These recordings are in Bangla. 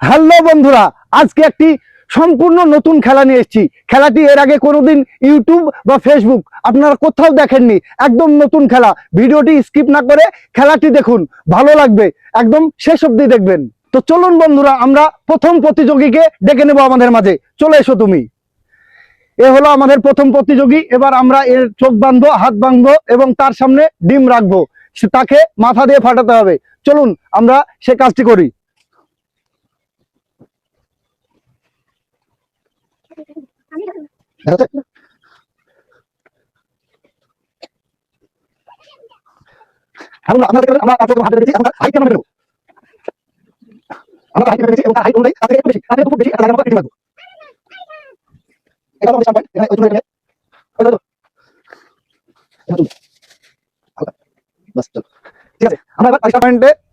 হ্যালো বন্ধুরা, আজকে একটি সম্পূর্ণ নতুন খেলা নিয়ে এসেছি। খেলাটি এর আগে কোনোদিন ইউটিউব বা ফেসবুক আপনারা কোথাও দেখেননি। একদম নতুন খেলা। ভিডিওটি স্কিপ না করে খেলাটি দেখুন, ভালো লাগবে, একদম শেষ অবধি দেখবেন। তো চলুন বন্ধুরা, আমরা প্রথম প্রতিযোগীকে ডেকে নেব আমাদের মাঝে। চলে এসো তুমি। এ হলো আমাদের প্রথম প্রতিযোগী। এবার আমরা এর চোখ বাঁধবো, হাত বাঁধবো এবং তার সামনে ডিম রাখবো। তাকে মাথা দিয়ে ফাটাতে হবে। চলুন আমরা সে কাজটি করি।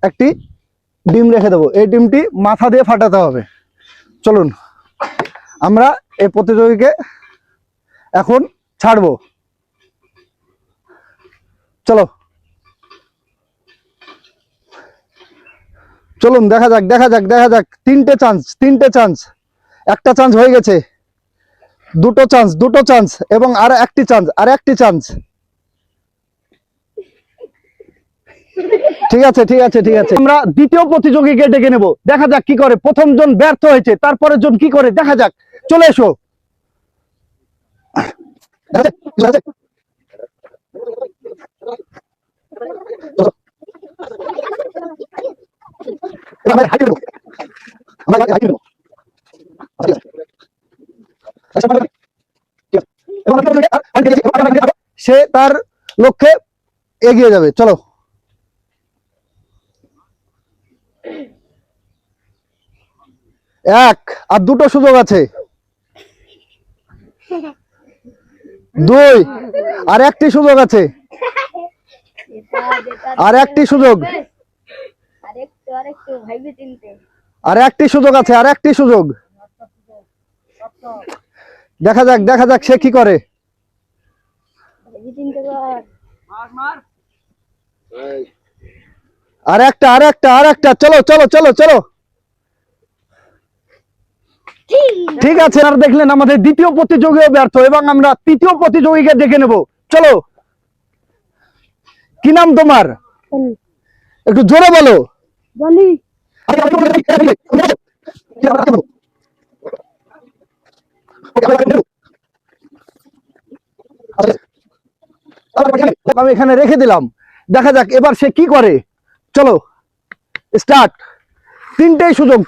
একটি ডিম রেখে দেবো। এই ডিমটি মাথা দিয়ে ফাটাতে হবে। চলুন আমরা এই প্রতিযোগীকে এখন ছাড়বো। চলো চলুন দেখা যাক দেখা যাক দেখা যাক। তিনটে চান্স। একটা চান্স হয়ে গেছে, দুটো চান্স এবং আর একটি চান্স। ঠিক আছে ঠিক আছে ঠিক আছে, আমরা দ্বিতীয় প্রতিযোগীকে ডেকে নেব। দেখা যাক কি করে। প্রথম জন ব্যর্থ হয়েছে, তারপরের জন কি করে দেখা যাক। চলে এসো। সে তার লক্ষ্যে এগিয়ে যাবে। চলো এক আর দুটো সুযোগ আছে। দুই আর একটি সুযোগ আছে। আর একটি সুযোগ আছে। আর একটি সুযোগ। দেখা যাক দেখা যাক সে কি করে। আর একটা। চলো চলো চলো চলো। ঠিক আছে, আর দেখলেন আমাদের দ্বিতীয় প্রতিযোগীও ব্যর্থ এবং আমরা তৃতীয় প্রতিযোগীকে দেখে নেব। চলো, কি নাম তোমার? একটু জোরে বলো। আমি এখানে রেখে দিলাম। দেখা যাক এবার সে কি করে। চলো স্টার্ট। তিনটেই সুযোগ।